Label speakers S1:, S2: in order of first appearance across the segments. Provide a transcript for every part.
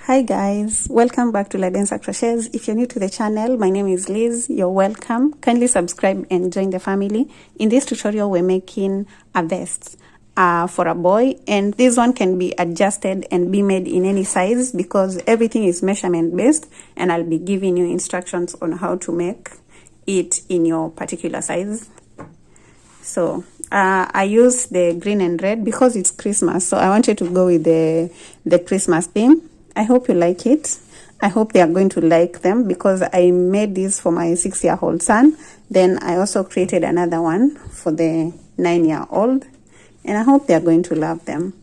S1: Hi guys, welcome back to ladensercrotchets. If you're new to the channel, my name is Liz. You're welcome. Kindly subscribe and join the family. In this tutorial, we're making a vest for a boy, and this one can be adjusted and be made in any size because everything is measurement based, and I'll be giving you instructions on how to make it in your particular size. So I use the green and red because it's Christmas, so I wanted to go with the Christmas theme. I hope you like it. I hope they are going to like them because I made this for my 6-year-old son. Then I also created another one for the 9-year-old, and I hope they are going to love them.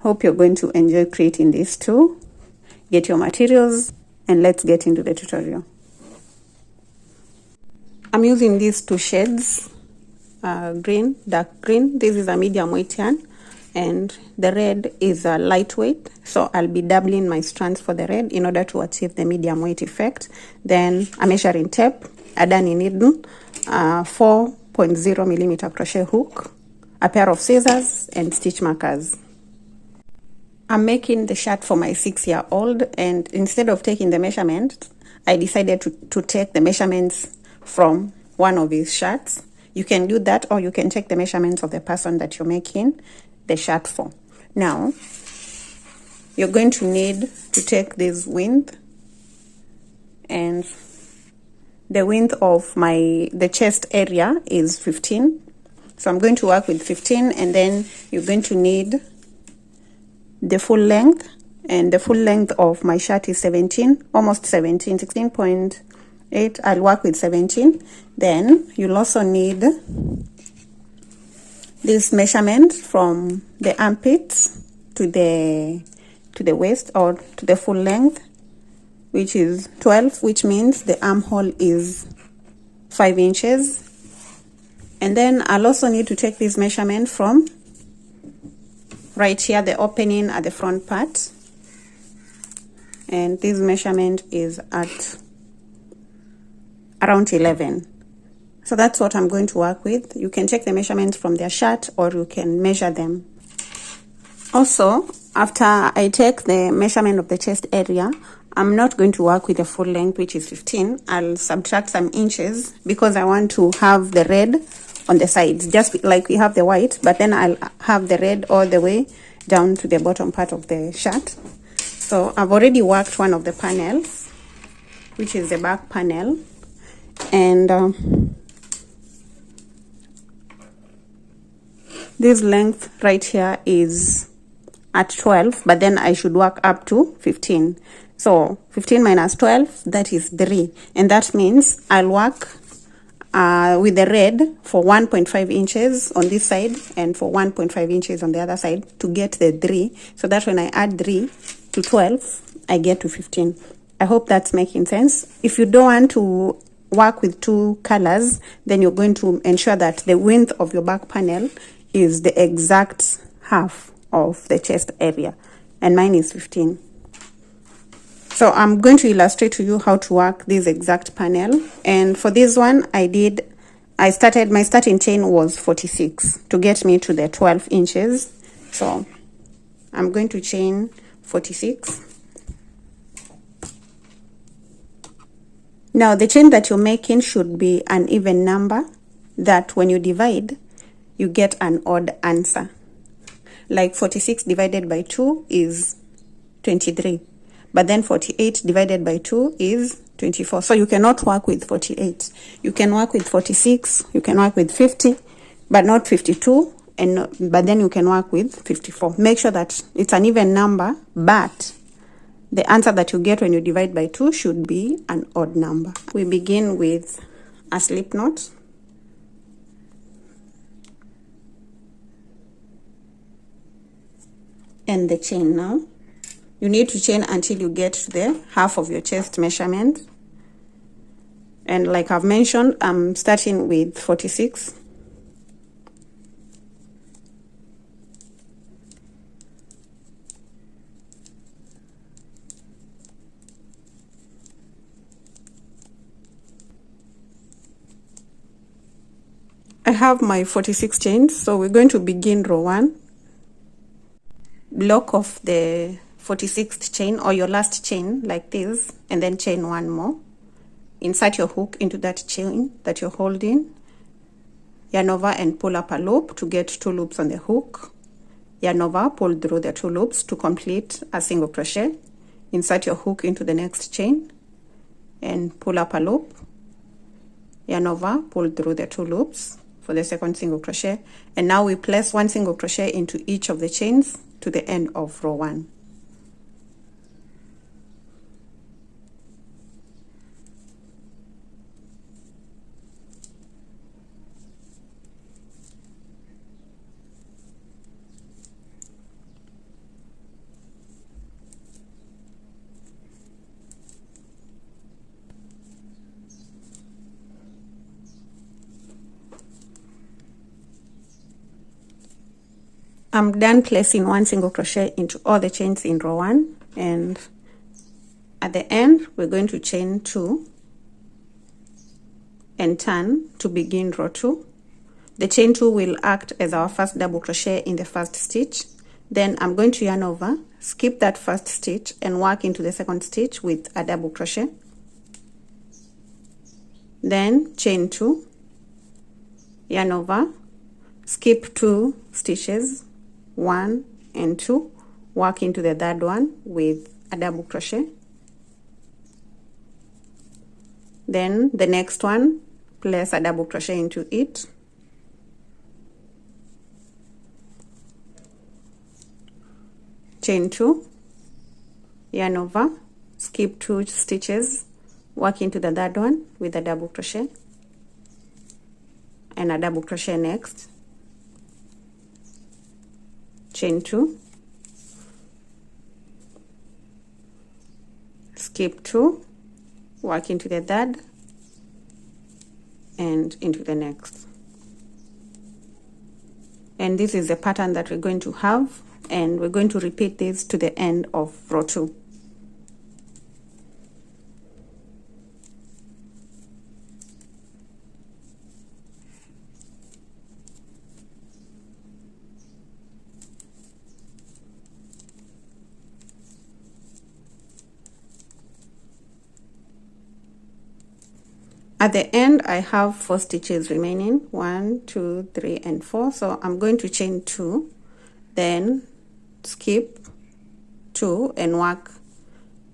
S1: Hope you're going to enjoy creating this too. Get your materials and let's get into the tutorial. I'm using these two shades, green, dark green. This is a medium weight yarn, and the red is a lightweight, so I'll be doubling my strands for the red in order to achieve the medium weight effect. Then a measuring tape, a darning needle, 4.0 millimeter crochet hook, a pair of scissors, and stitch markers. I'm making the shirt for my 6-year-old, and instead of taking the measurement, I decided to take the measurements from one of his shirts. You can do that, or you can take the measurements of the person that you're making the shirt for. Now you're going to need to take this width, and the width of the chest area is 15, so I'm going to work with 15, and then you're going to need the full length, and the full length of my shirt is 17, almost 17, 16.8. I'll work with 17. Then you'll also need this measurement from the armpits to the waist, or to the full length, which is 12, which means the armhole is 5 inches. And then I'll also need to take this measurement from right here, the opening at the front part, and this measurement is at around 11. So that's what I'm going to work with. You can take the measurements from their shirt, or you can measure them. Also, after I take the measurement of the chest area, I'm not going to work with the full length, which is 15. I'll subtract some inches because I want to have the red on the sides, just like we have the white, but then I'll have the red all the way down to the bottom part of the shirt. So I've already worked one of the panels, which is the back panel, and this length right here is at 12, but then I should work up to 15. So 15 minus 12, that is 3, and that means I'll work with the red for 1.5 inches on this side and for 1.5 inches on the other side to get the 3, so that when I add 3 to 12, I get to 15. I hope that's making sense. If you don't want to work with two colors, then you're going to ensure that the width of your back panel is the exact half of the chest area, and mine is 15. So I'm going to illustrate to you how to work this exact panel, and for this one my starting chain was 46 to get me to the 12 inches. So I'm going to chain 46. Now the chain that you're making should be an even number, that when you divide you get an odd answer. Like 46 divided by 2 is 23, but then 48 divided by 2 is 24. So you cannot work with 48. You can work with 46, you can work with 50, but not 52, but then you can work with 54. Make sure that it's an even number, but the answer that you get when you divide by 2 should be an odd number. We begin with a slip knot. And the chain. Now you need to chain until you get to the half of your chest measurement, and like I've mentioned, I'm starting with 46. I have my 46 chains, so we're going to begin row 1. Block off the 46th chain or your last chain like this, and then chain one more. Insert your hook into that chain that you're holding, yarn over and pull up a loop to get 2 loops on the hook. Yarn over, pull through the 2 loops to complete a single crochet. Insert your hook into the next chain and pull up a loop. Yarn over, pull through the 2 loops for the second single crochet, and now we place 1 single crochet into each of the chains to the end of row 1. I'm done placing 1 single crochet into all the chains in row 1, and at the end we're going to chain 2 and turn to begin row 2. The chain 2 will act as our first double crochet in the first stitch. Then I'm going to yarn over, skip that first stitch and work into the second stitch with a double crochet. Then chain 2, yarn over, skip 2 stitches, 1 and 2, work into the third one with a double crochet. Then the next one, place a double crochet into it. Chain 2, yarn over, skip 2 stitches, work into the third one with a double crochet and a double crochet next. Chain 2, skip 2, work into the third and into the next. And this is the pattern that we're going to have, and we're going to repeat this to the end of row 2. At the end, I have 4 stitches remaining, 1, 2, 3, and 4. So I'm going to chain 2, then skip 2 and work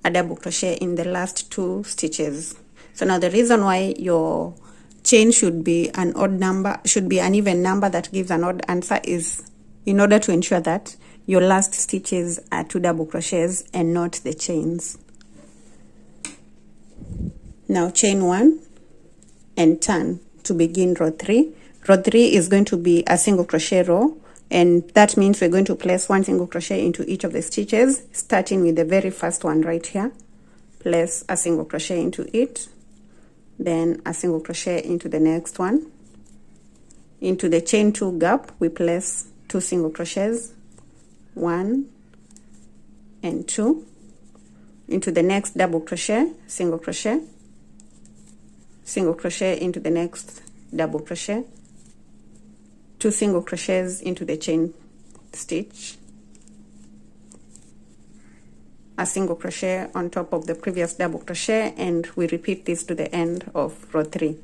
S1: a double crochet in the last 2 stitches. So now the reason why your chain should be an odd number, should be an even number that gives an odd answer, is in order to ensure that your last stitches are 2 double crochets and not the chains. Now chain 1 and turn to begin row 3. Row 3 is going to be a single crochet row, and that means we're going to place 1 single crochet into each of the stitches, starting with the very first one right here. Place a single crochet into it, then a single crochet into the next one. Into the chain 2 gap, we place 2 single crochets, 1 and 2. Into the next double crochet, single crochet, single crochet into the next double crochet, 2 single crochets into the chain stitch, a single crochet on top of the previous double crochet, and we repeat this to the end of row 3.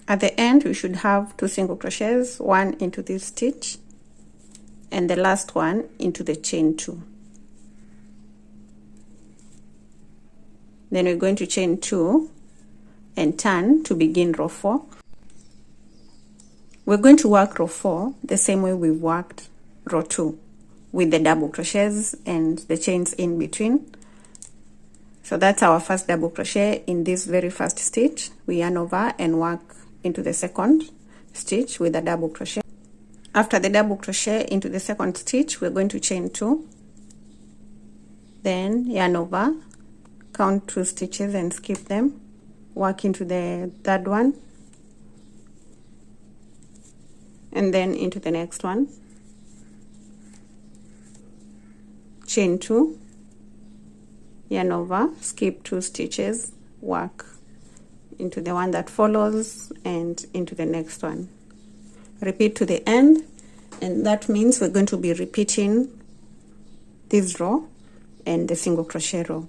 S1: At the end, we should have 2 single crochets, 1 into this stitch and the last one into the chain 2. Then we're going to chain 2 and turn to begin row 4. We're going to work row 4 the same way we worked row 2, with the double crochets and the chains in between. So that's our first double crochet in this very first stitch. We yarn over and work into the second stitch with a double crochet. After the double crochet into the second stitch, we're going to chain 2, then yarn over, count 2 stitches and skip them, work into the third one, and then into the next one, chain 2, yarn over, skip 2 stitches, work into the one that follows and into the next one, repeat to the end. And that means we're going to be repeating this row and the single crochet row.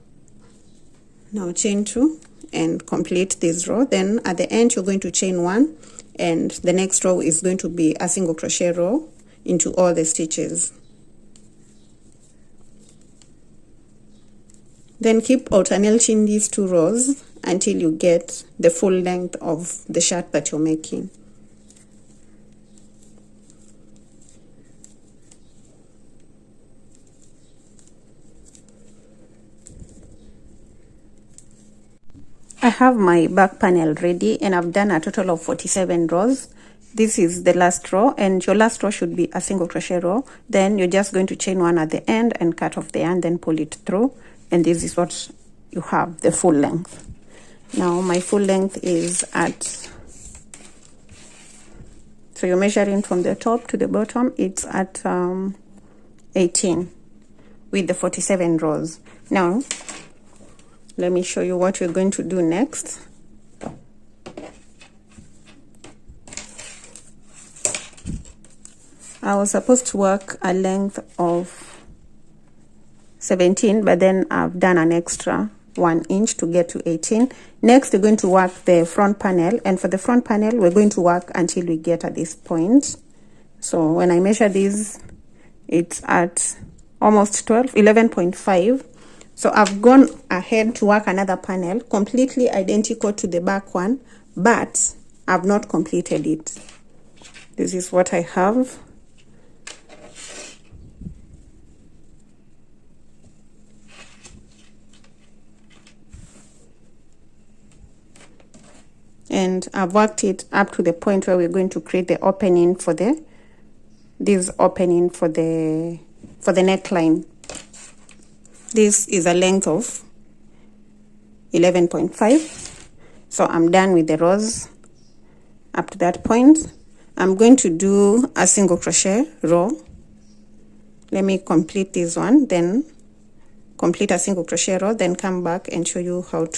S1: Now chain 2 and complete this row. Then at the end you're going to chain 1, and the next row is going to be a single crochet row into all the stitches. Then keep alternating these 2 rows until you get the full length of the shirt that you're making. I have my back panel ready, and I've done a total of 47 rows. This is the last row, and your last row should be a single crochet row. Then you're just going to chain 1 at the end and cut off the yarn, then pull it through, and this is what you have, the full length. Now my full length is at, so you're measuring from the top to the bottom, it's at 18 with the 47 rows. Now let me show you what we're going to do next. I was supposed to work a length of 17, but then I've done an extra 1 inch to get to 18. Next, we're going to work the front panel, and for the front panel, we're going to work until we get at this point. So when I measure this, it's at almost 11.5. So I've gone ahead to work another panel completely identical to the back one, but I've not completed it. This is what I have. And I've worked it up to the point where we're going to create the opening for this opening for the neckline. This is a length of 11.5. So I'm done with the rows up to that point. I'm going to do a single crochet row. Let me complete this one, then complete a single crochet row, then come back and show you what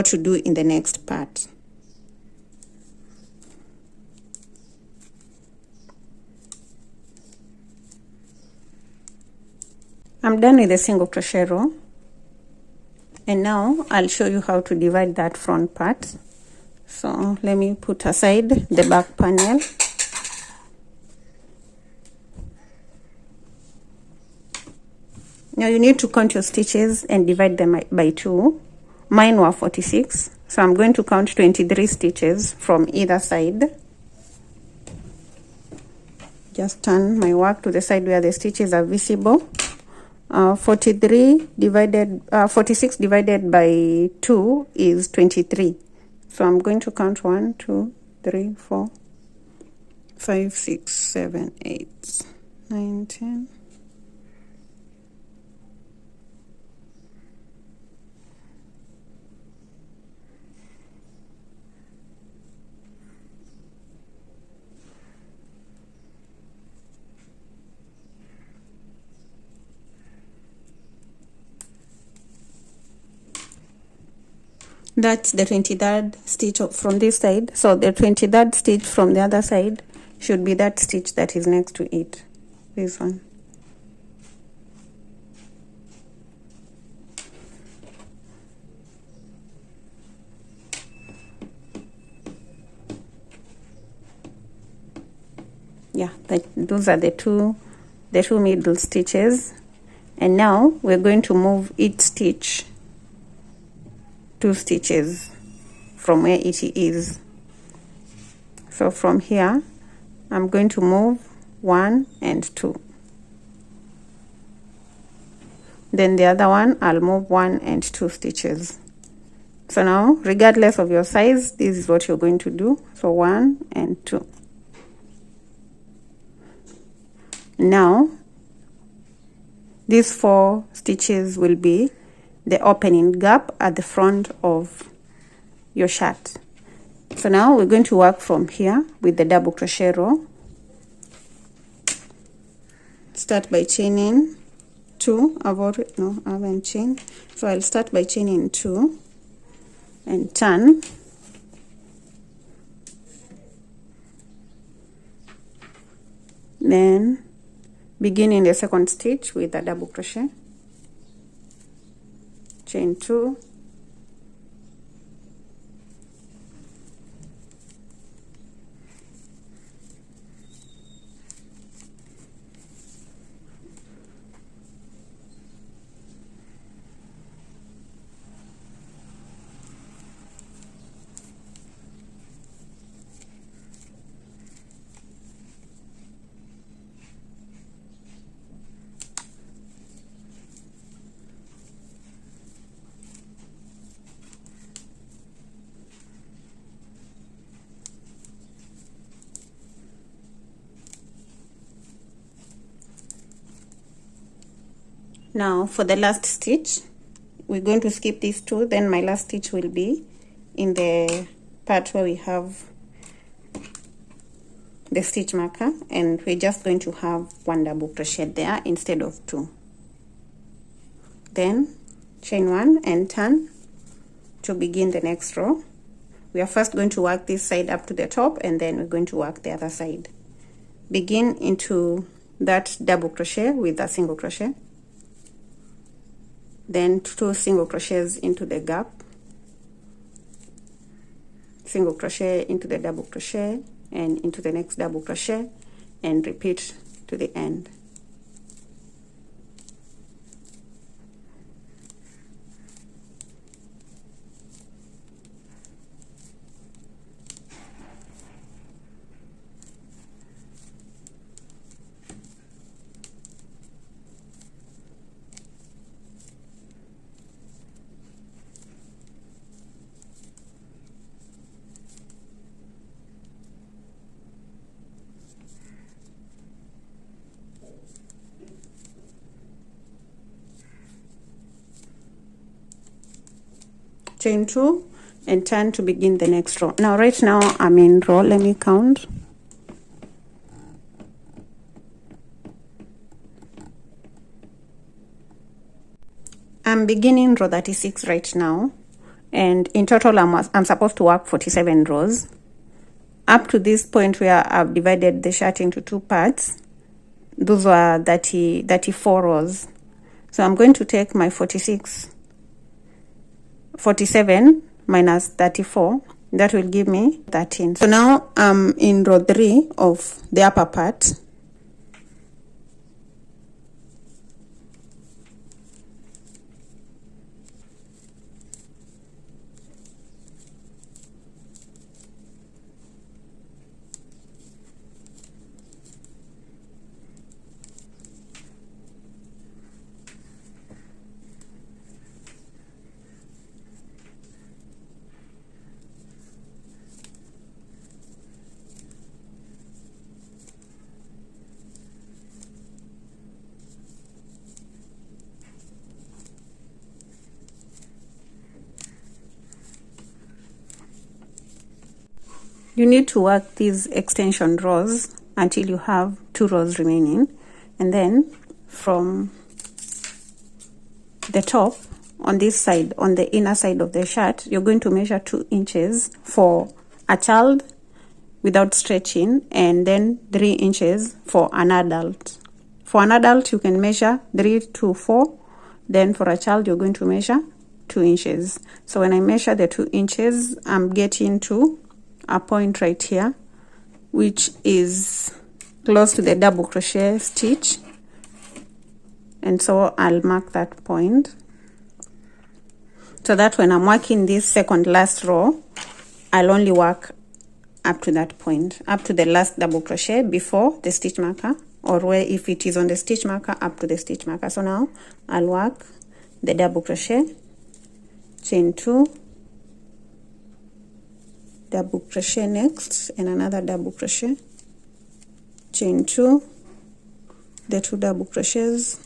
S1: to do in the next part. I'm done with the single crochet row, and now I'll show you how to divide that front part. So let me put aside the back panel. Now you need to count your stitches and divide them by 2. Mine were 46, so I'm going to count 23 stitches from either side. Just turn my work to the side where the stitches are visible. 46 divided by 2 is 23. So I'm going to count 1, 2, 3, 4, 5, 6, 7, 8, 9, 10. That's the 23rd stitch from this side. So the 23rd stitch from the other side should be that stitch that is next to it. This one. Yeah, those are the two middle stitches. And now we're going to move each stitch 2 stitches from where it is. So from here I'm going to move 1 and 2, then the other one I'll move 1 and 2 stitches. So now, regardless of your size, this is what you're going to do. So 1 and 2. Now these 4 stitches will be the opening gap at the front of your shirt. So now we're going to work from here with the double crochet row. Start by chaining 2. I haven't chained, so I'll start by chaining 2 and turn, then begin in the second stitch with a double crochet, chain 2, Now for the last stitch, we're going to skip these 2, then my last stitch will be in the part where we have the stitch marker, and we're just going to have 1 double crochet there instead of 2. Then chain 1 and turn to begin the next row. We are first going to work this side up to the top, and then we're going to work the other side. Begin into that double crochet with a single crochet, then 2 single crochets into the gap, single crochet into the double crochet and into the next double crochet, and repeat to the end. Chain 2 and turn to begin the next row. Now right now I'm in row, let me count. I'm beginning row 36 right now, and in total I'm supposed to work 47 rows. Up to this point where I've divided the shirt into 2 parts, those were 34 rows. So I'm going to take my 47 minus 34, that will give me 13. So now I'm in row 3 of the upper part. You need to work these extension rows until you have 2 rows remaining, and then from the top on this side, on the inner side of the shirt, you're going to measure 2 inches for a child without stretching, and then 3 inches for an adult. For an adult you can measure 3 to 4, then for a child you're going to measure 2 inches. So when I measure the 2 inches, I'm getting to a point right here, which is close to the double crochet stitch, and so I'll mark that point, so that when I'm working this second last row, I'll only work up to that point, up to the last double crochet before the stitch marker, or where if it is on the stitch marker, up to the stitch marker. So now I'll work the double crochet, chain 2, double crochet next, and another double crochet, chain 2, the 2 double crochets,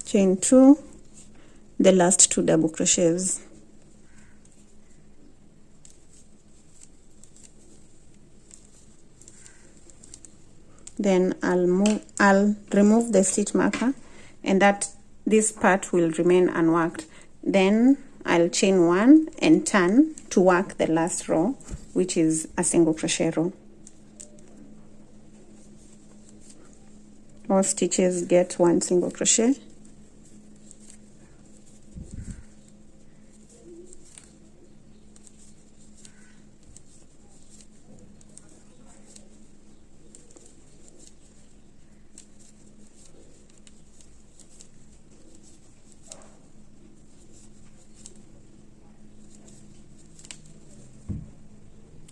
S1: chain 2, the last 2 double crochets. Then I'll remove the stitch marker, and this part will remain unworked. Then I'll chain 1 and turn to work the last row, which is a single crochet row. All stitches get 1 single crochet.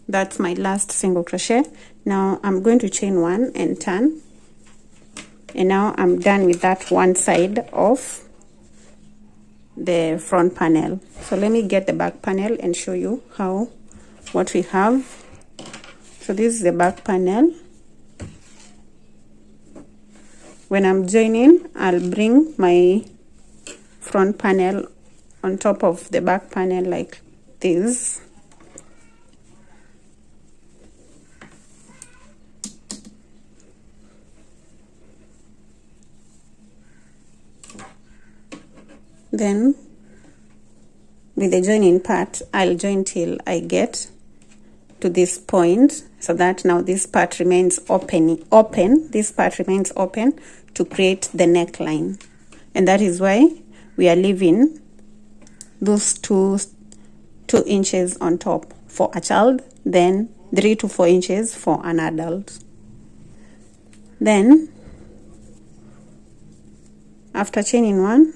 S1: That's my last single crochet. Now I'm going to chain 1 and turn, and now I'm done with that one side of the front panel. So let me get the back panel and show you what we have. So this is the back panel. When I'm joining, I'll bring my front panel on top of the back panel like this. Then with the joining part, I'll join till I get to this point, so that now this part remains open. This part remains open to create the neckline, and that is why we are leaving those 2 inches on top for a child, then 3 to 4 inches for an adult. Then after chaining 1,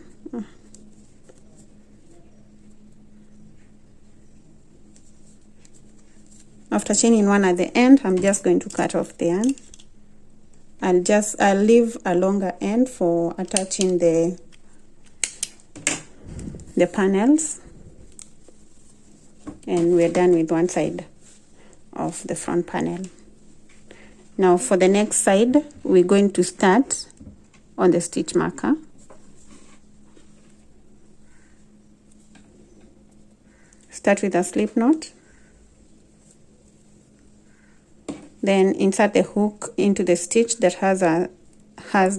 S1: at the end, I'm just going to cut off the yarn. I'll leave a longer end for attaching the panels, and we're done with one side of the front panel. Now for the next side, we're going to start on the stitch marker. Start with a slip knot. Then insert the hook into the stitch that has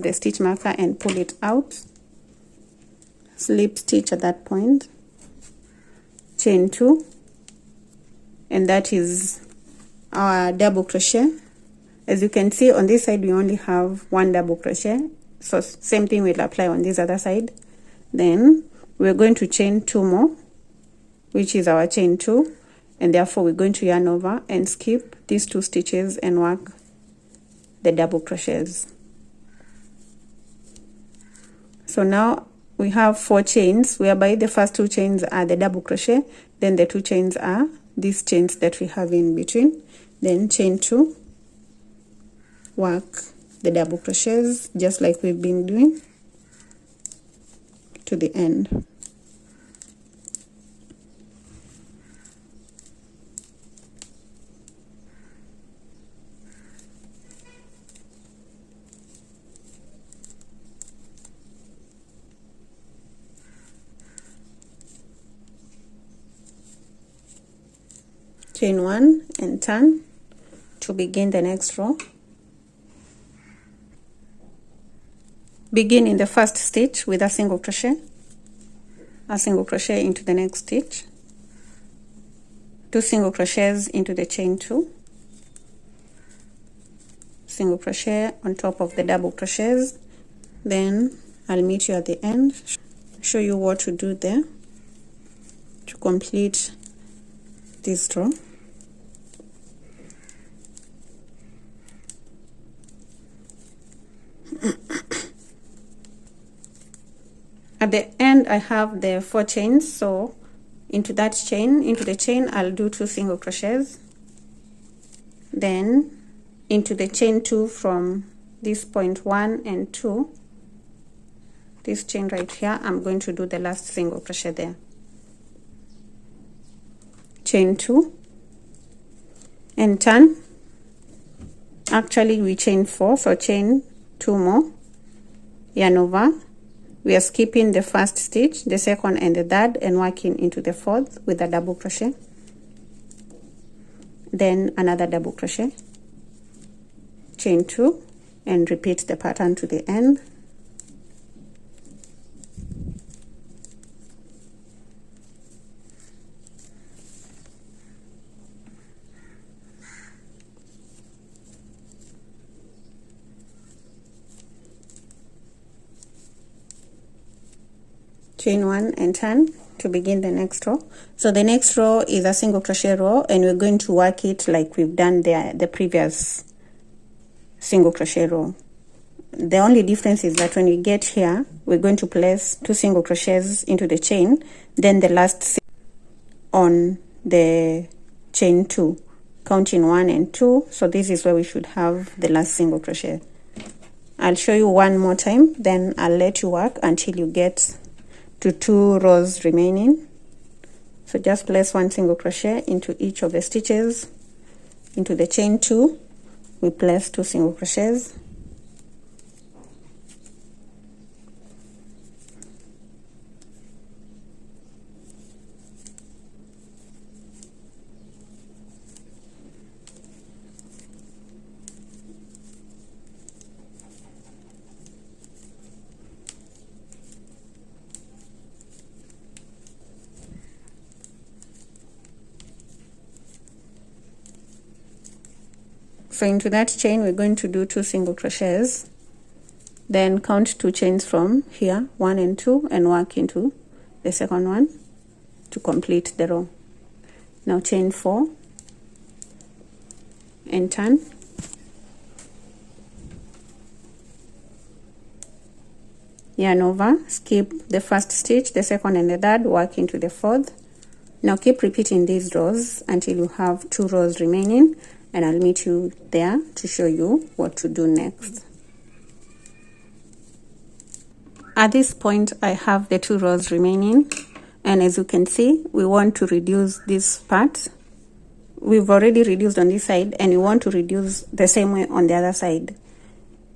S1: the stitch marker and pull it out. Slip stitch at that point. Chain 2, and that is our double crochet. As you can see, on this side we only have 1 double crochet, so same thing will apply on this other side. Then we're going to chain 2 more, which is our chain 2. And therefore we're going to yarn over and skip these 2 stitches and work the double crochets. So now we have 4 chains, whereby the first 2 chains are the double crochet, then the 2 chains are these chains that we have in between. Then chain 2, work the double crochets just like we've been doing to the end. Chain 1 and turn to begin the next row. Begin in the first stitch with a single crochet into the next stitch, 2 single crochets into the chain 2, single crochet on top of the double crochets. Then I'll meet you at the end, show you what to do there to complete this row. At the end I have the 4 chains, so into the chain I'll do 2 single crochets. Then into the chain 2 from this point 1 and 2, this chain right here, I'm going to do the last single crochet there. Chain 2 and turn. Actually we chain 4, so chain 2 more, yarn over, we are skipping the first stitch, the second and the third, and working into the fourth with a double crochet, then another double crochet, chain 2, and repeat the pattern to the end. Chain 1 and turn to begin the next row. So the next row is a single crochet row, and we're going to work it like we've done the previous single crochet row. The only difference is that when we get here, we're going to place 2 single crochets into the chain, then the last on the chain 2, counting 1 and 2. So this is where we should have the last single crochet. I'll show you one more time, then I'll let you work until you get to 2 rows remaining. So just place 1 single crochet into each of the stitches. Into the chain 2, we place 2 single crochets, so into that chain we're going to do 2 single crochets, then count 2 chains from here, 1 and 2, and work into the second one to complete the row. Now chain 4 and turn, yarn over, skip the first stitch, the second and the third, work into the fourth. Now keep repeating these rows until you have 2 rows remaining, and I'll meet you there to show you what to do next. At this point I have the 2 rows remaining, and as you can see, we want to reduce this part. We've already reduced on this side, and we want to reduce the same way on the other side.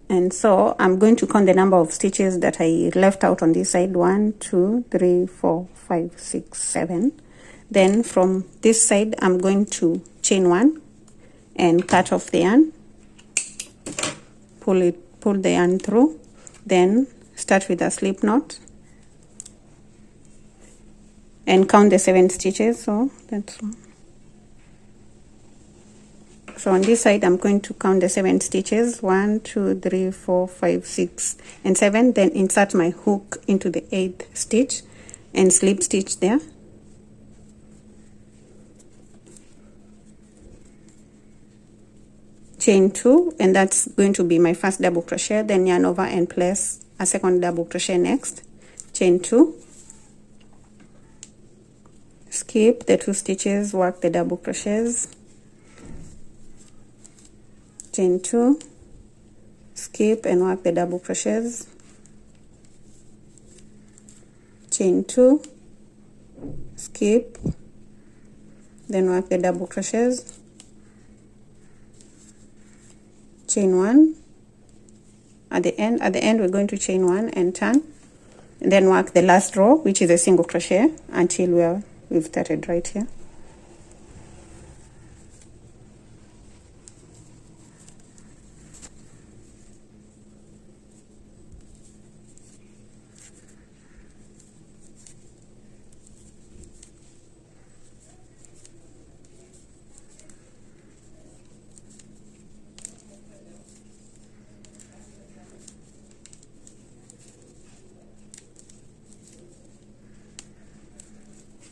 S1: And so I'm going to count the number of stitches that I left out on this side: 1, 2, 3, 4, 5, 6, 7. Then from this side I'm going to chain 1 and cut off the yarn, pull the yarn through, then start with a slip knot and count the 7 stitches. So that's one. So on this side I'm going to count the 7 stitches: 1, 2, 3, 4, 5, 6, and 7. Then insert my hook into the 8th stitch and slip stitch there. Chain 2, and that's going to be my first double crochet, then yarn over and place a second double crochet next. Chain 2, skip the 2 stitches, work the double crochets, chain 2, skip and work the double crochets, chain 2, skip, then work the double crochets, chain 1. At the end we're going to chain 1 and turn, and then work the last row, which is a single crochet, until we've started right here.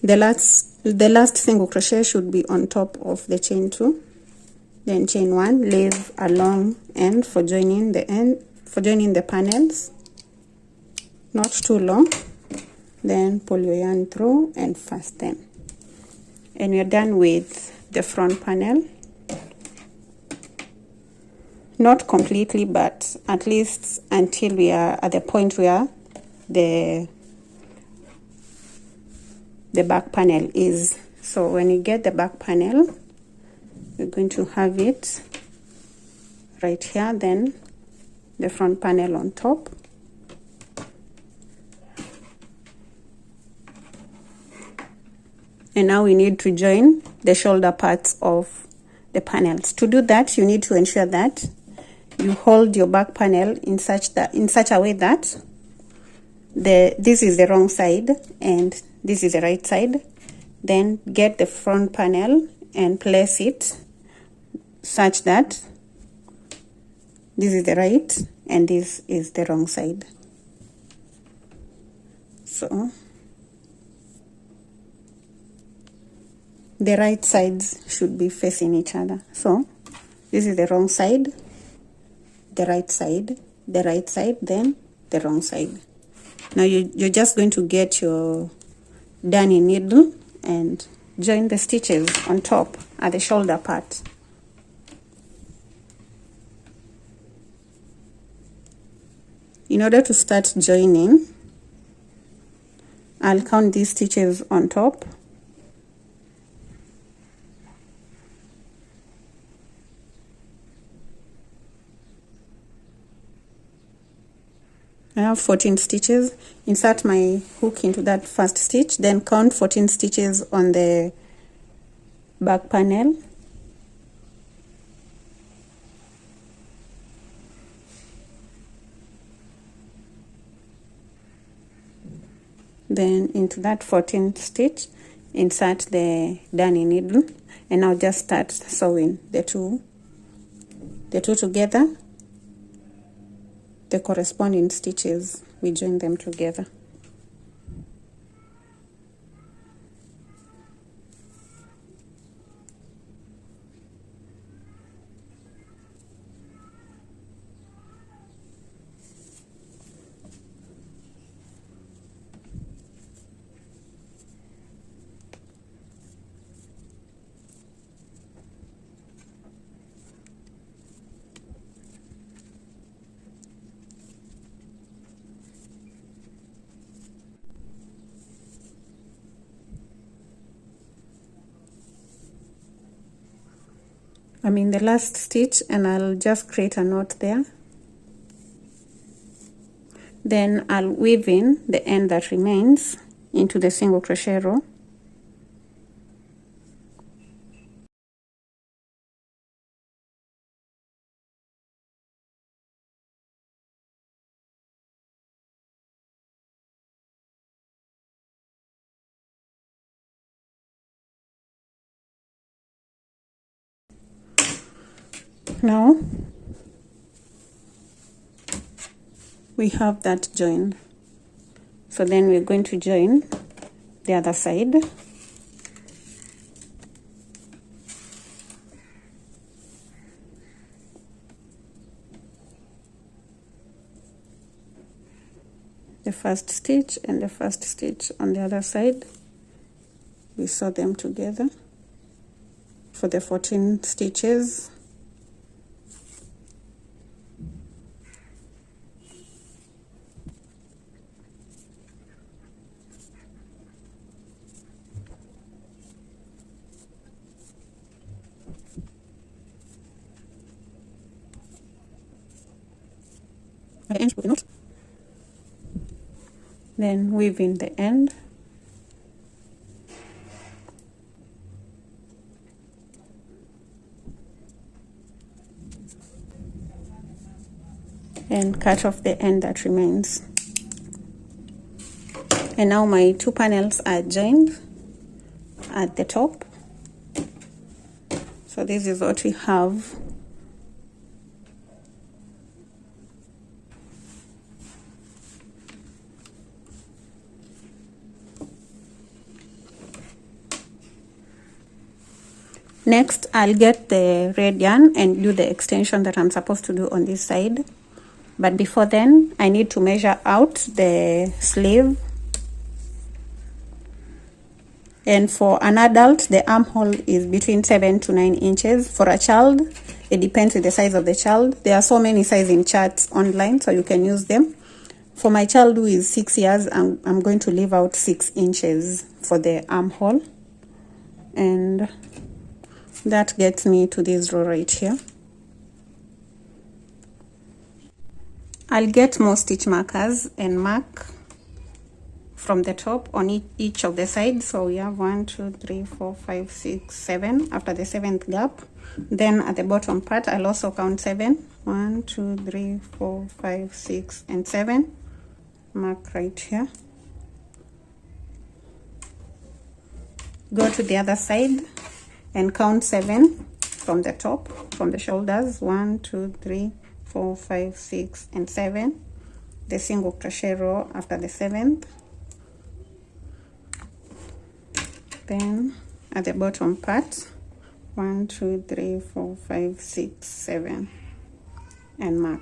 S1: The last single crochet should be on top of the chain 2, then chain 1, leave a long end for joining the panels, not too long, then pull your yarn through and fasten, and we're done with the front panel. Not completely, but at least until we are at the point where the back panel is. So when you get the back panel, we're going to have it right here, then the front panel on top, And now we need to join the shoulder parts of the panels. To do that, you need to ensure that you hold your back panel in such a way that this is the wrong side and this is the right side. Then get the front panel and place it such that this is the right and this is the wrong side. So the right sides should be facing each other. So this is the wrong side, the right side, the right side, then the wrong side. Now you're just going to get your darning needle and join the stitches on top at the shoulder part. In order to start joining, I'll count these stitches on top. I have 14 stitches. Insert my hook into that first stitch, then count 14 stitches on the back panel. Then into that 14th stitch, insert the darning needle, and now just start sewing the two together. The corresponding stitches, we join them together. I'm in the last stitch and I'll just create a knot there. Then I'll weave in the end that remains into the single crochet row. Now we have that joined. So then we're going to join the other side. The first stitch and the first stitch on the other side, we sew them together for the 14 stitches. End with a knot. Then weave in the end. And cut off the end that remains. And now my two panels are joined at the top. So this is what we have. Next, I'll get the red yarn and do the extension that I'm supposed to do on this side. But before then, I need to measure out the sleeve. And for an adult, the armhole is between 7 to 9 inches. For a child, it depends on the size of the child. There are so many sizing charts online, so you can use them. For my child who is 6 years, I'm going to leave out 6 inches for the armhole. And that gets me to this row right here. I'll get more stitch markers and mark from the top on each of the sides. So we have 1, 2, 3, 4, 5, 6, 7 after the 7th gap. Then at the bottom part I'll also count 7. 1, 2, 3, 4, 5, 6 and 7. Mark right here. Go to the other side and count 7 from the top, from the shoulders. 1, 2, 3, 4, 5, 6 and 7. The single crochet row after the 7th. Then at the bottom part, 1, 2, 3, 4, 5, 6, 7 and mark.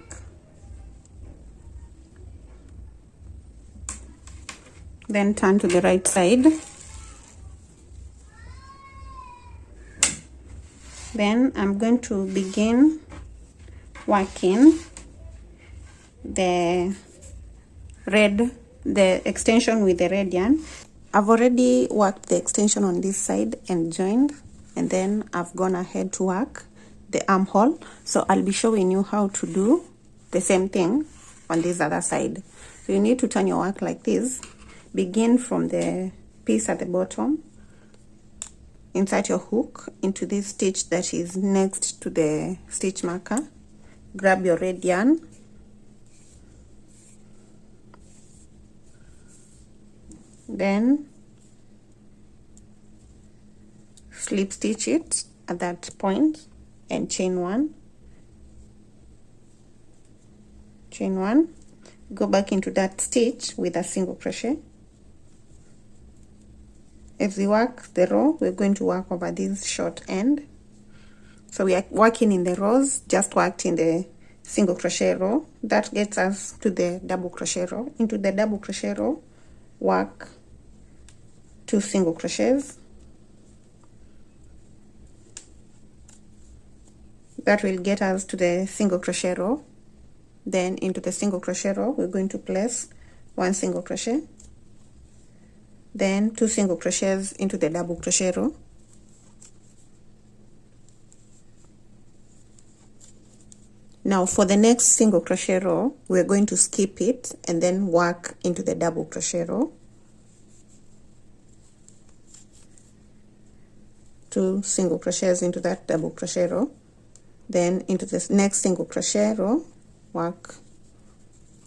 S1: Then turn to the right side. Then I'm going to begin working the extension with the red yarn. I've already worked the extension on this side and joined, and then I've gone ahead to work the armhole. So I'll be showing you how to do the same thing on this other side. So you need to turn your work like this. Begin from the piece at the bottom. Insert your hook into this stitch that is next to the stitch marker. Grab your red yarn. Then slip stitch it at that point and chain 1. Chain 1. Go back into that stitch with a single crochet. As we work the row, we're going to work over this short end. So we are working in the rows, just worked in the single crochet row. That gets us to the double crochet row. Into the double crochet row, work 2 single crochets. That will get us to the single crochet row. Then into the single crochet row, we're going to place 1 single crochet. Then 2 single crochets into the double crochet row. Now for the next single crochet row, we're going to skip it and then work into the double crochet row. 2 single crochets into that double crochet row. Then into the next single crochet row, work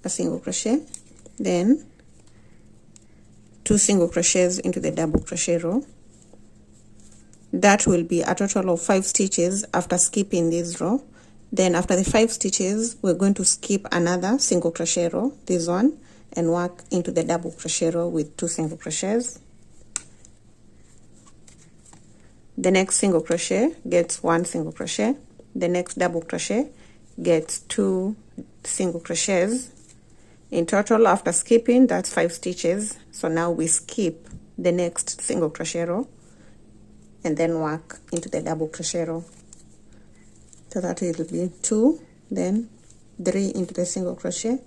S1: a single crochet. Then 2 single crochets into the double crochet row. That will be a total of 5 stitches after skipping this row. Then after the 5 stitches, we're going to skip another single crochet row, this one, and work into the double crochet row with 2 single crochets. The next single crochet gets 1 single crochet. The next double crochet gets 2 single crochets. In total, after skipping, that's 5 stitches. So now we skip the next single crochet row and then work into the double crochet row. So that will be 2, then 3 into the single crochet,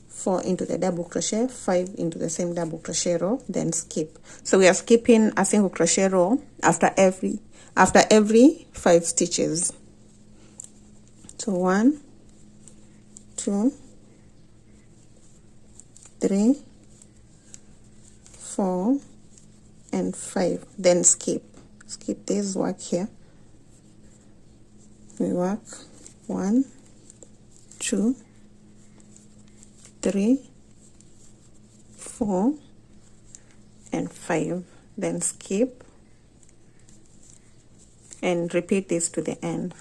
S1: 4 into the double crochet, 5 into the same double crochet row, then skip. So we are skipping a single crochet row after every 5 stitches. So 1, 2, 3, 4 and 5, then skip this, work here. We work 1, 2, 3, 4 and 5, then skip and repeat this to the end.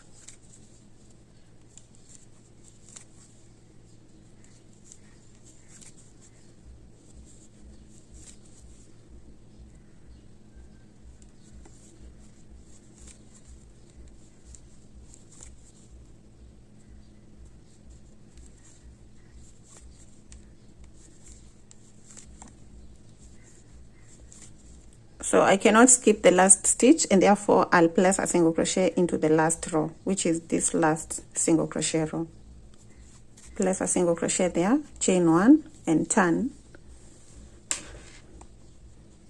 S1: So I cannot skip the last stitch, and therefore I'll place a single crochet into the last row, which is this last single crochet row. Place a single crochet there, chain 1 and turn.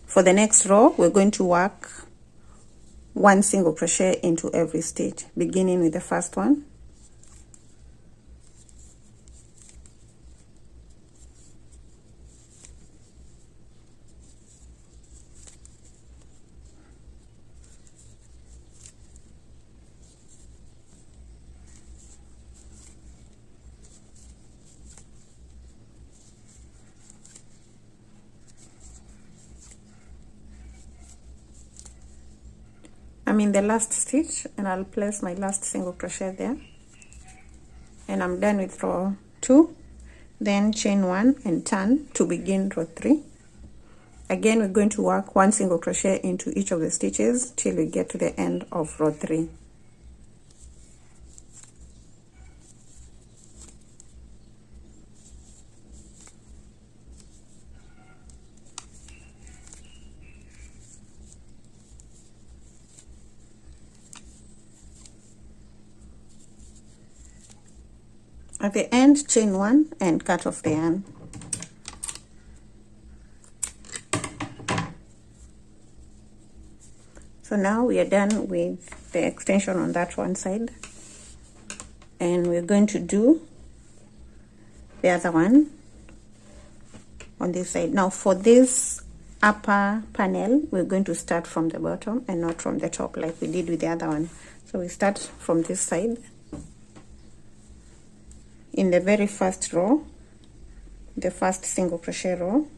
S1: For the next row, we're going to work 1 single crochet into every stitch, beginning with the first one. I'm in the last stitch, and I'll place my last single crochet there, and I'm done with row 2. Then chain 1 and turn to begin row 3. Again, we're going to work 1 single crochet into each of the stitches till we get to the end of row 3. At the end, chain 1 and cut off the yarn. So now we are done with the extension on that one side, and we're going to do the other one on this side. Now for this upper panel, we're going to start from the bottom and not from the top like we did with the other one. So we start from this side. In the very first row, the first single crochet row,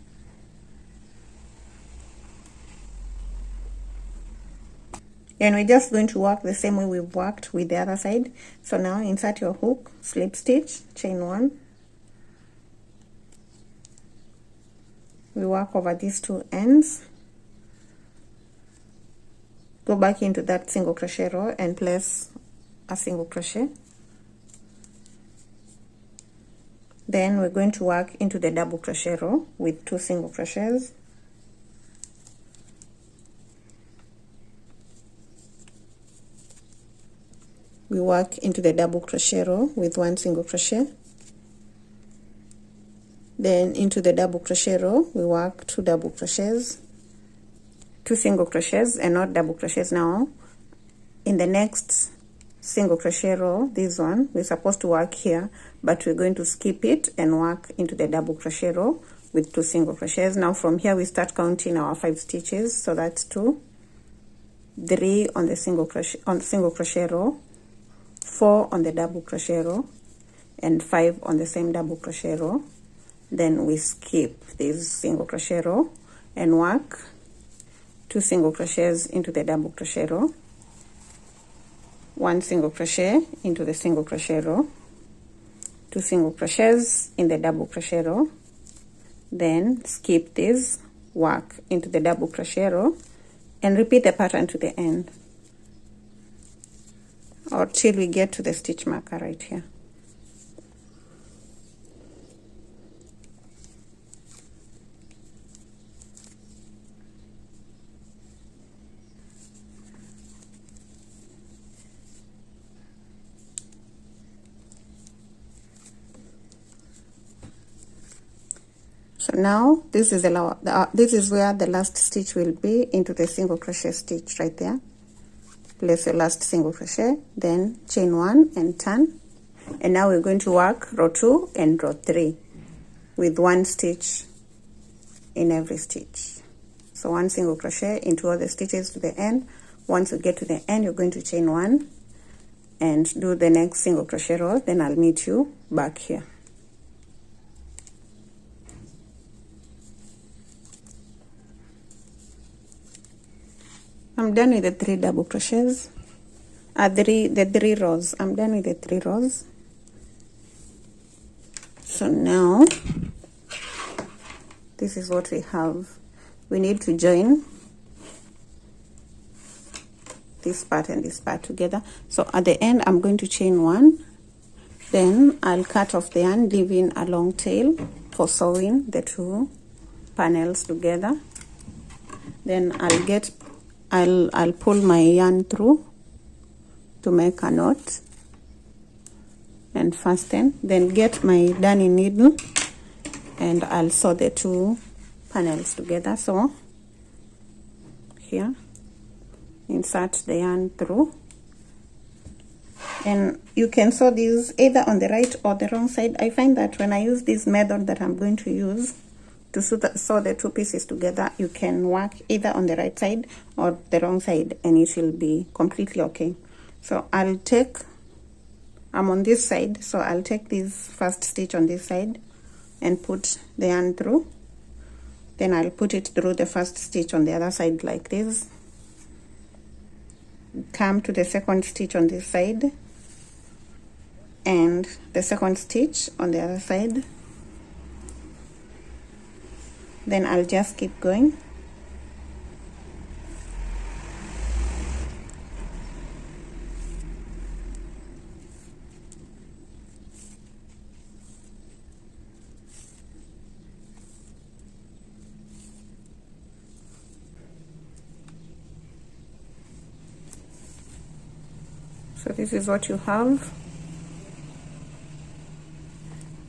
S1: and we're just going to work the same way we've worked with the other side. So now insert your hook, slip stitch, chain 1. We work over these two ends, go back into that single crochet row and place a single crochet. Then we're going to work into the double crochet row with 2 single crochets. We work into the double crochet row with 1 single crochet. Then into the double crochet row, we work 2 double crochets, 2 single crochets, and not double crochets now. In the next single crochet row, this one, we're supposed to work here, but we're going to skip it and work into the double crochet row with 2 single crochets. Now from here we start counting our 5 stitches, so that's 2, 3 on the single crochet row, 4 on the double crochet row, and 5 on the same double crochet row. Then we skip this single crochet row and work 2 single crochets into the double crochet row, 1 single crochet into the single crochet row, 2 single crochets in the double crochet row, then skip this, work into the double crochet row, and repeat the pattern to the end, or till we get to the stitch marker right here. So now this is this is where the last stitch will be, into the single crochet stitch right there. Place your last single crochet, then chain 1 and turn. And now we're going to work row 2 and row 3 with 1 stitch in every stitch. So 1 single crochet into all the stitches to the end. Once you get to the end, you're going to chain 1 and do the next single crochet row, then I'll meet you back here. I'm done with the 3 double crochets, the 3 rows. I'm done with the 3 rows. So now this is what we have. We need to join this part and this part together. So at the end, I'm going to chain 1, then I'll cut off the yarn, leaving a long tail for sewing the 2 panels together. Then I'll pull my yarn through to make a knot and fasten, then get my darning needle and I'll sew the 2 panels together. So here, insert the yarn through, and you can sew these either on the right or the wrong side. I find that when I use this method that I'm going to use to sew the 2 pieces together, you can work either on the right side or the wrong side and it will be completely okay. So I'm on this side, so I'll take this first stitch on this side and put the yarn through. Then I'll put it through the first stitch on the other side like this. come to the second stitch on this side and the second stitch on the other side. Then I'll just keep going. So this is what you have.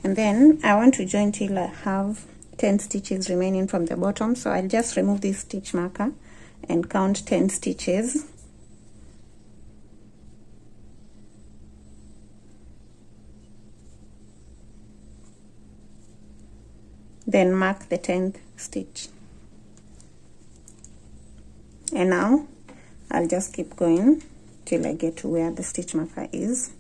S1: And then I want to join till I have 10 stitches remaining from the bottom, so I'll just remove this stitch marker and count 10 stitches. Then mark the 10th stitch. And now I'll just keep going till I get to where the stitch marker is.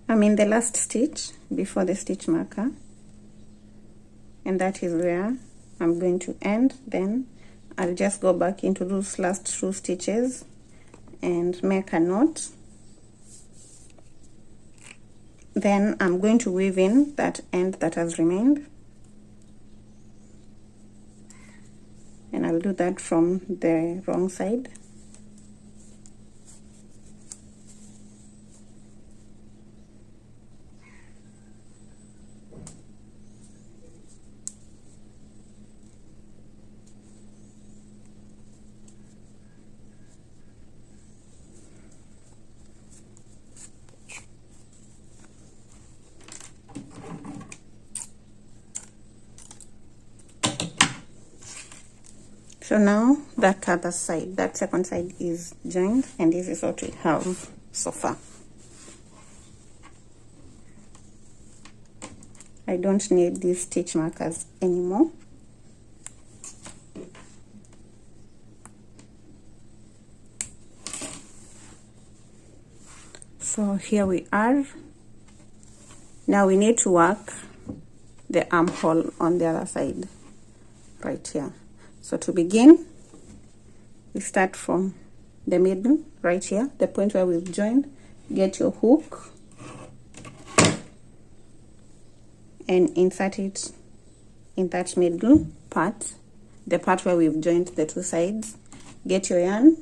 S1: I'm in the last stitch before the stitch marker, and that is where I'm going to end. Then I'll just go back into those last 2 stitches and make a knot. Then I'm going to weave in that end that has remained, and I'll do that from the wrong side. So now that other side, that second side is joined, and this is what we have so far. I don't need these stitch markers anymore. So here we are. Now we need to work the armhole on the other side, right here. So to begin, we start from the middle, right here, the point where we've joined. Get your hook and insert it in that middle part, the part where we've joined the 2 sides. Get your yarn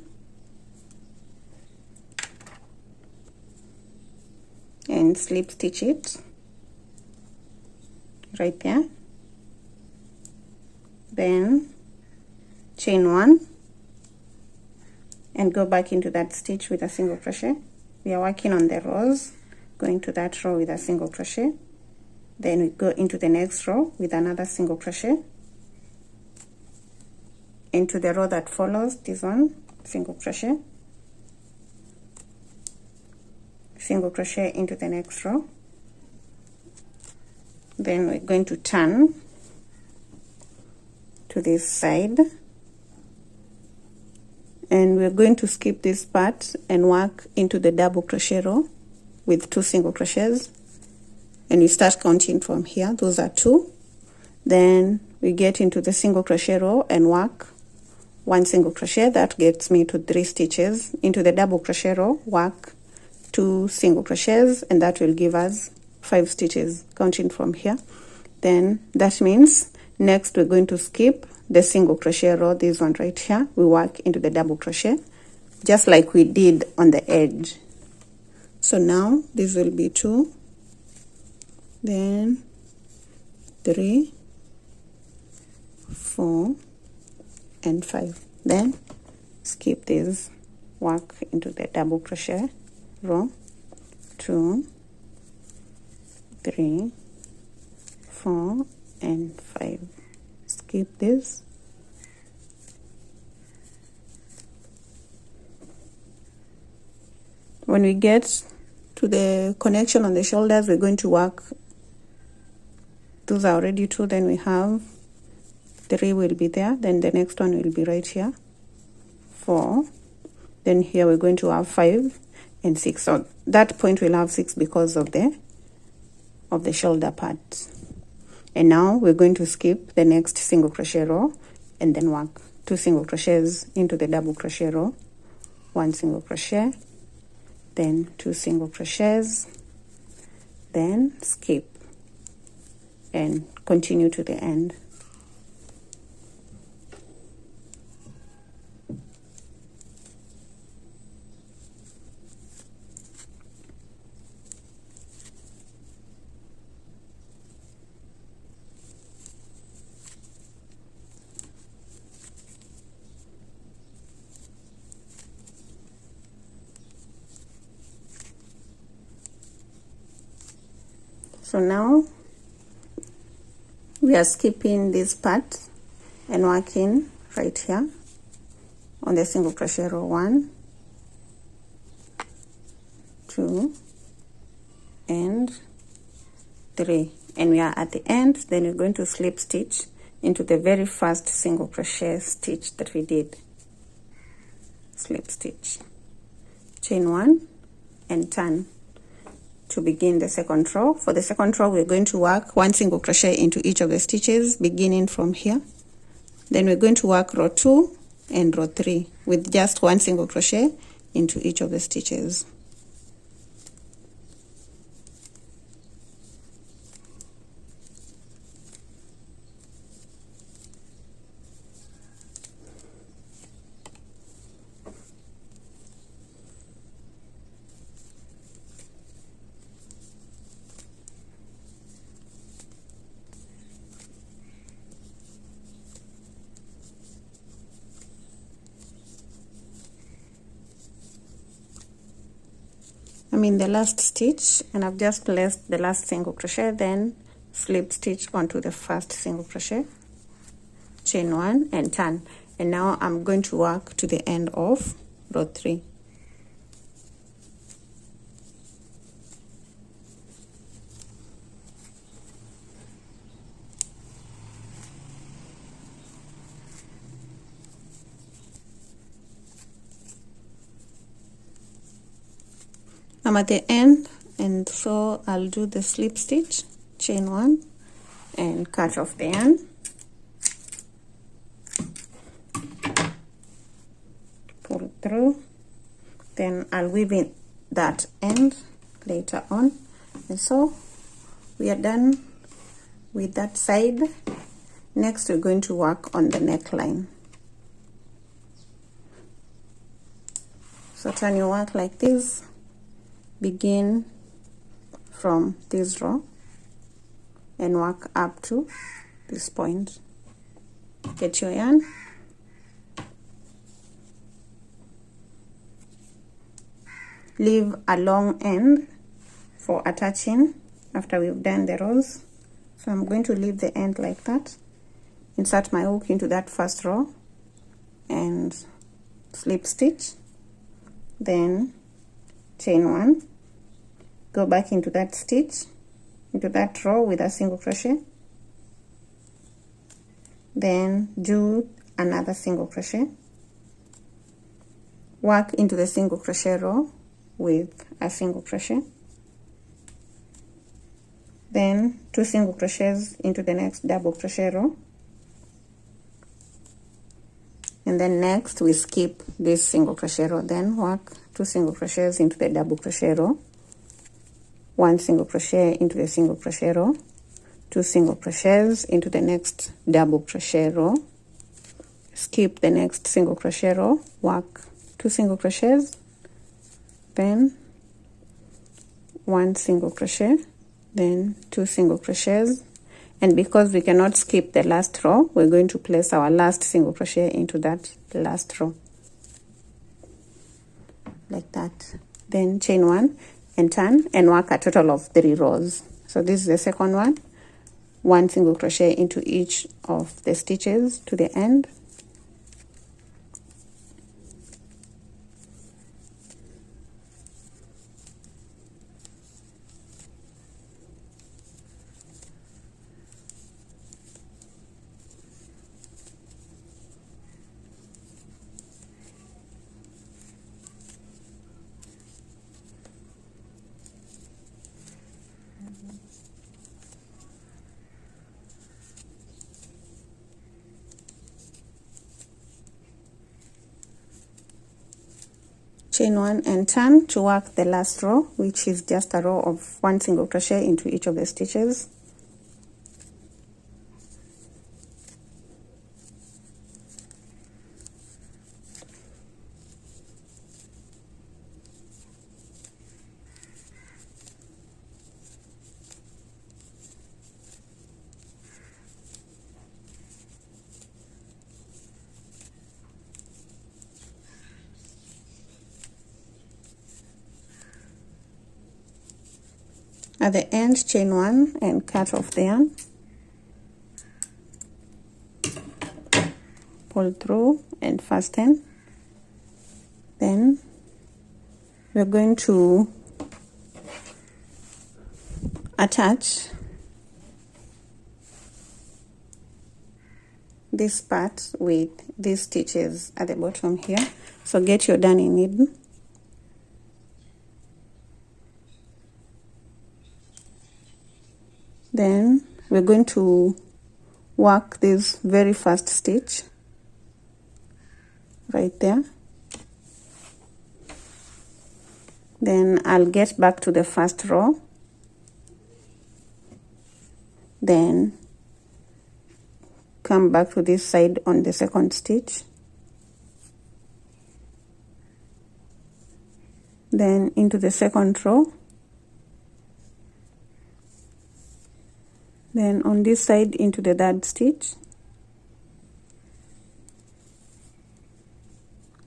S1: and slip stitch it right there. Then chain 1 and go back into that stitch with a single crochet. We are working on the rows, going to that row with a single crochet. Then we go into the next row with another single crochet, into the row that follows this one, single crochet, single crochet into the next row. Then we're going to turn to this side, and we're going to skip this part and work into the double crochet row with 2 single crochets, and you start counting from here. Those are 2. Then we get into the single crochet row and work 1 single crochet. That gets me to 3 stitches. Into the double crochet row, work 2 single crochets, and that will give us 5 stitches counting from here. Then that means next we're going to skip the single crochet row, this one right here. We work into the double crochet just like we did on the edge. So now this will be 2, then 3, 4 and 5. Then skip this, work into the double crochet row, 2, 3, 4 and 5. Skip this, when we get to the connection on the shoulders, we're going to work, those are already 2, then we have 3 will be there, then the next one will be right here, 4, then here we're going to have 5 and 6. So that point will have 6 because of the shoulder part. And now we're going to skip the next single crochet row and then work 2 single crochets into the double crochet row, 1 single crochet, then 2 single crochets, then skip and continue to the end. So now we are skipping this part and working right here on the single crochet row, 1, 2 and 3, and we are at the end. Then we're going to slip stitch into the very first single crochet stitch that we did. Slip stitch, chain 1 and turn to begin the second row. For the second row, we're going to work 1 single crochet into each of the stitches beginning from here. Then we're going to work row 2 and row 3 with just 1 single crochet into each of the stitches. I'm in the last stitch and I've just placed the last single crochet, then slip stitch onto the first single crochet, chain 1 and turn. And now I'm going to work to the end of row 3. I'm at the end, and so I'll do the slip stitch, chain 1 and cut off the yarn. Pull it through, then I'll weave in that end later on. And so we are done with that side. Next we're going to work on the neckline. So turn your work like this. Begin from this row and work up to this point. Get your yarn, leave a long end for attaching after we've done the rows. So I'm going to leave the end like that, insert my hook into that first row and slip stitch, then chain 1, go back into that stitch, into that row with a single crochet, then do another single crochet, work into the single crochet row with a single crochet, then 2 single crochets into the next double crochet row, and then next we skip this single crochet row, then work 2 single crochets into the double crochet row, 1 single crochet into the single crochet row, 2 single crochets into the next double crochet row, skip the next single crochet row, work 2 single crochets, then 1 single crochet, then 2 single crochets. And because we cannot skip the last row, we're going to place our last single crochet into that last row like that, then chain 1 and turn and work a total of 3 rows. So this is the second one, 1 single crochet into each of the stitches to the end, chain 1 and turn to work the last row, which is just a row of 1 single crochet into each of the stitches. At the end, chain 1 and cut off the yarn. Pull through and fasten. Then we're going to attach this part with these stitches at the bottom here. So get your darning needle. Then we're going to work this very first stitch right there. Then I'll get back to the first row. Then come back to this side on the second stitch. Then into the second row. Then on this side into the third stitch,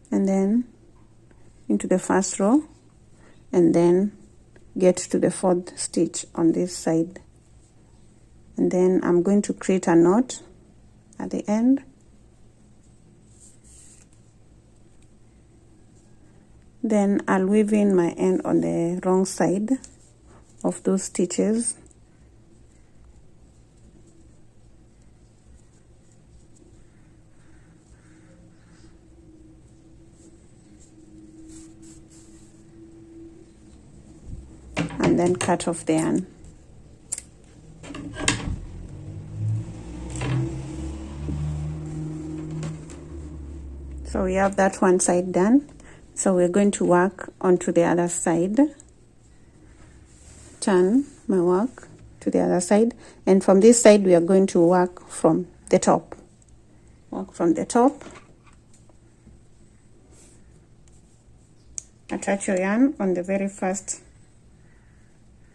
S1: and then into the first row, and then get to the fourth stitch on this side. And then I'm going to create a knot at the end. Then I'll weave in my end on the wrong side of those stitches. And then cut off the yarn. So we have that one side done. So we're going to work onto the other side. Turn my work to the other side, and from this side we are going to work from the top. Work from the top. Attach your yarn on the very first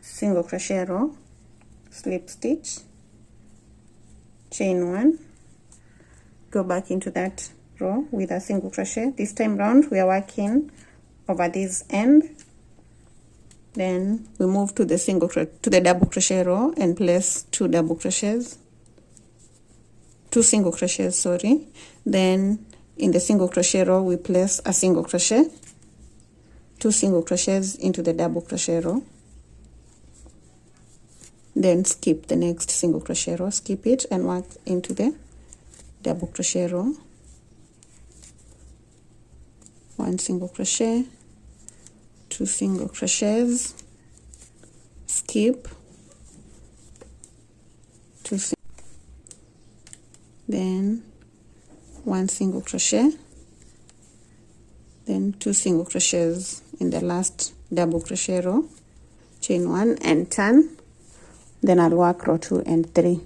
S1: single crochet row, slip stitch, chain 1, go back into that row with a single crochet. This time round we are working over this end. Then we move to the double crochet row and place 2 double crochets, 2 single crochets, sorry. Then in the single crochet row we place a single crochet, 2 single crochets into the double crochet row. Then skip the next single crochet row, skip it and work into the double crochet row. 1 single crochet, 2 single crochets, skip, 2 then 1 single crochet, then 2 single crochets in the last double crochet row, chain 1 and turn. Then I'll work row 2 and 3.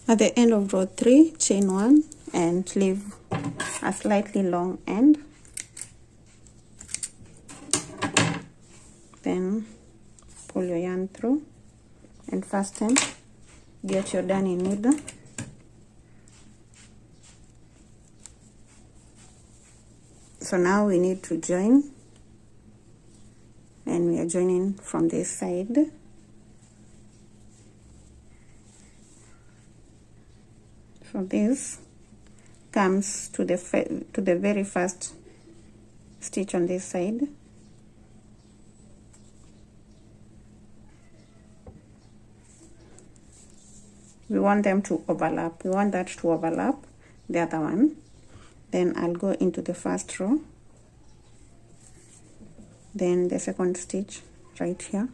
S1: At the end of row 3, chain 1 and leave a slightly long end. Then pull your yarn through and fasten. Get your darning needle. So now we need to join, and we are joining from this side. So this comes to the very first stitch on this side. We want them to overlap. We want that to overlap the other one. Then I'll go into the first row, then the second stitch right here,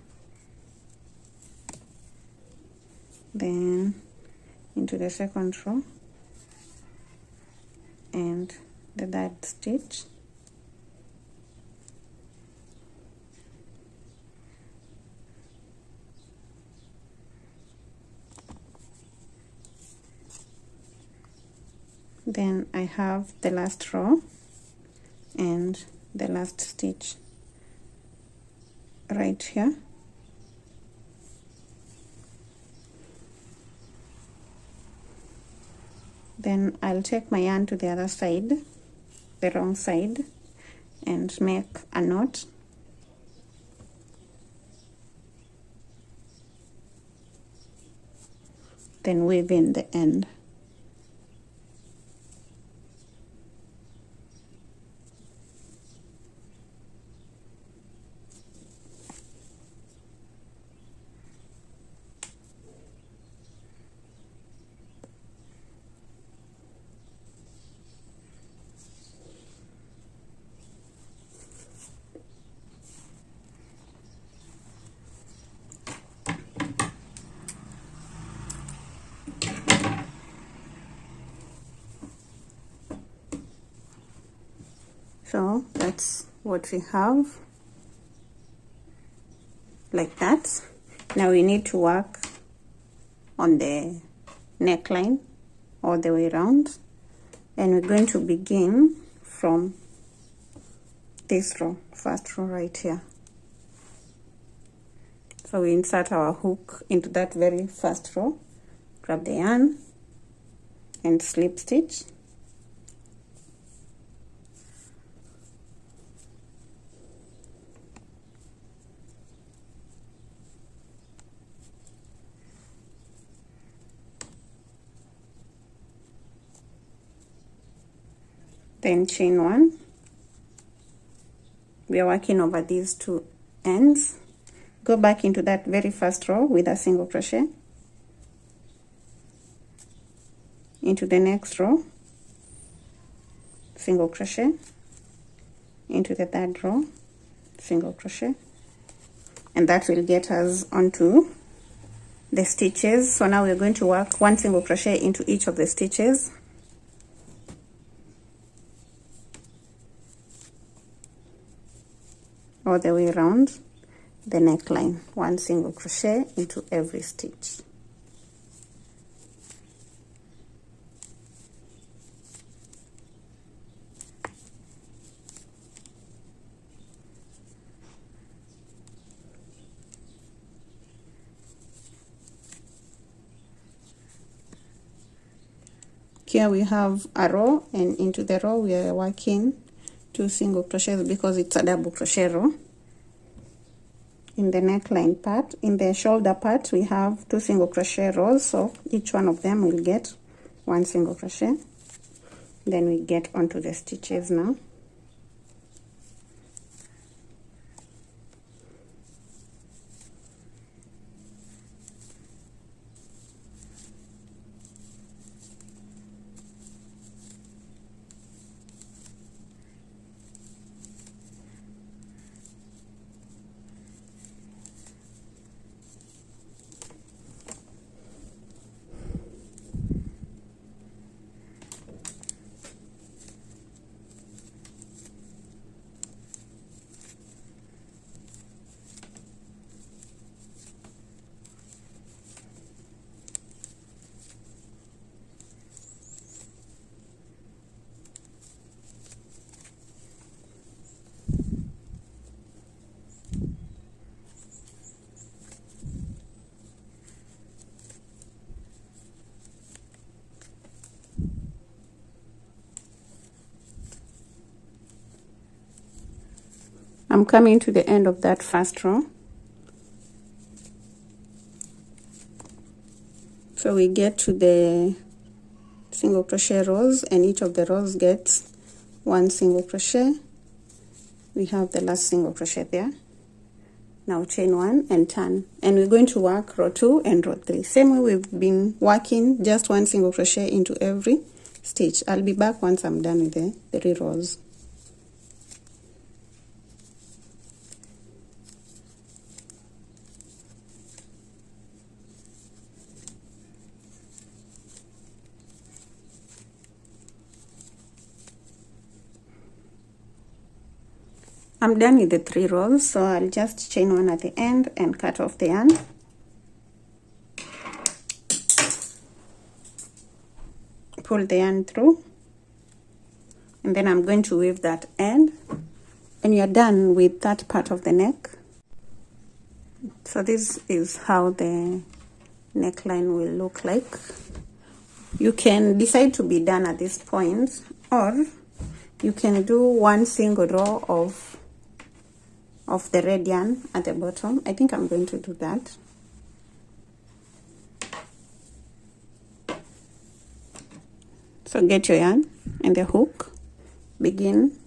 S1: then into the second row and the third stitch, then I have the last row and the last stitch right here. Then I'll take my yarn to the other side, the wrong side, and make a knot. Then weave in the end. So that's what we have, like that. Now we need to work on the neckline all the way around, and we're going to begin from this row, first row right here. So we insert our hook into that very first row, grab the yarn and slip stitch. Then chain one. We are working over these two ends. Go back into that very first row with a single crochet, into the next row, single crochet, into the third row, single crochet, and that will get us onto the stitches. So now we're going to work one single crochet into each of the stitches. All the way around the neckline, one single crochet into every stitch. Here we have a row, and into the row we are working 2 single crochets because it's a double crochet row. In the neckline part, in the shoulder part, we have 2 single crochet rows, so each one of them will get 1 single crochet. Then we get onto the stitches now. I'm coming to the end of that first row. So we get to the single crochet rows, and each of the rows gets 1 single crochet. We have the last single crochet there. Now chain 1 and turn, and we're going to work row 2 and row 3 same way we've been working, just 1 single crochet into every stitch. I'll be back once I'm done with the 3 rows. I'm done with the 3 rows, so I'll just chain 1 at the end and cut off the yarn. Pull the yarn through, and then I'm going to weave that end, and you're done with that part of the neck. So this is how the neckline will look like. You can decide to be done at this point, or you can do 1 single row of the red yarn at the bottom. I think I'm going to do that. So get your yarn and the hook, begin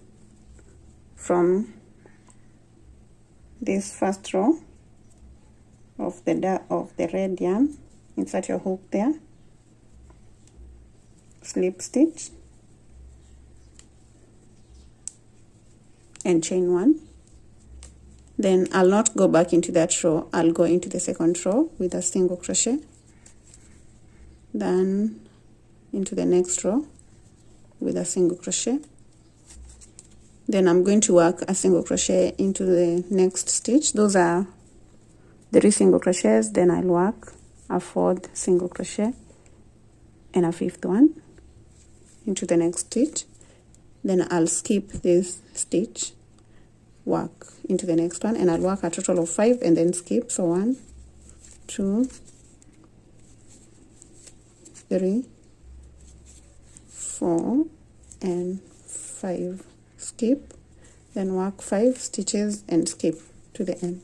S1: from this first row of the red yarn, insert your hook there, slip stitch and chain 1. Then I'll not go back into that row, I'll go into the second row with a single crochet, then into the next row with a single crochet. Then I'm going to work a single crochet into the next stitch. Those are 3 single crochets. Then I'll work a 4th single crochet and a 5th one into the next stitch. Then I'll skip this stitch, work into the next one, and I'll work a total of 5 and then skip. So 1, 2, 3, 4 and 5, skip, then work 5 stitches and skip to the end.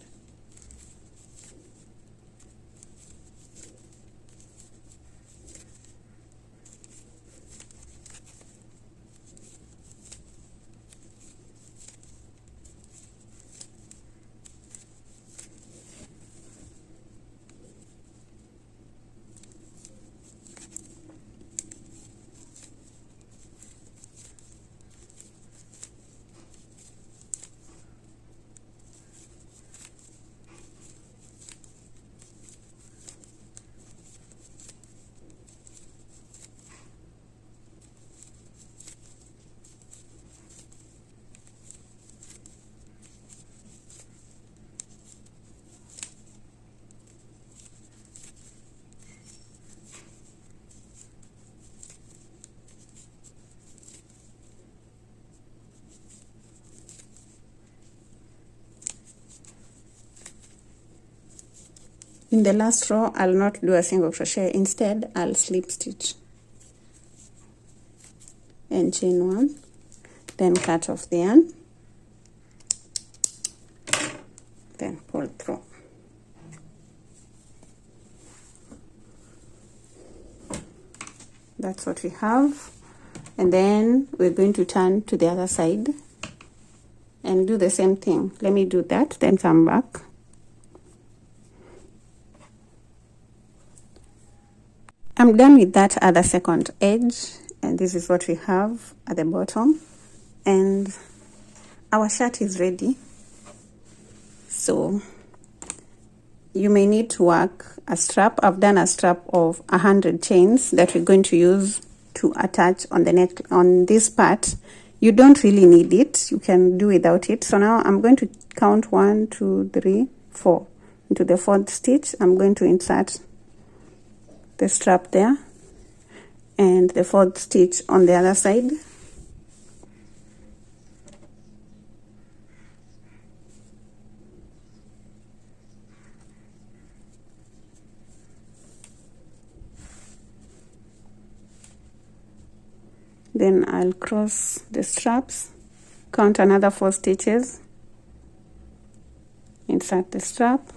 S1: In the last row, I'll not do a single crochet. Instead, I'll slip stitch and chain 1, then cut off the yarn, then pull through. That's what we have. And then we're going to turn to the other side and do the same thing. Let me do that, then come back. I'm done with that other second edge, and this is what we have at the bottom, and our shirt is ready. So you may need to work a strap. I've done a strap of 100 chains that we're going to use to attach on the neck, on this part. You don't really need it, you can do without it. So now I'm going to count 1, 2, 3, 4. Into the 4th stitch, I'm going to insert the strap there and the 4th stitch on the other side. Then I'll cross the straps, count another 4 stitches, insert the strap,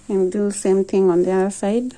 S1: and do same thing on the other side.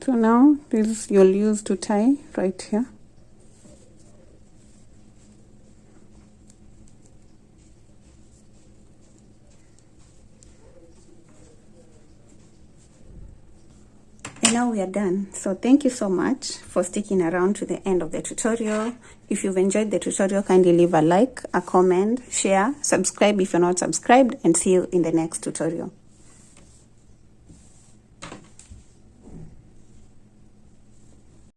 S1: So now this you'll use to tie right here. And now we are done. So thank you so much for sticking around to the end of the tutorial. If you've enjoyed the tutorial, kindly leave a like, a comment, share, subscribe if you're not subscribed, and see you in the next tutorial.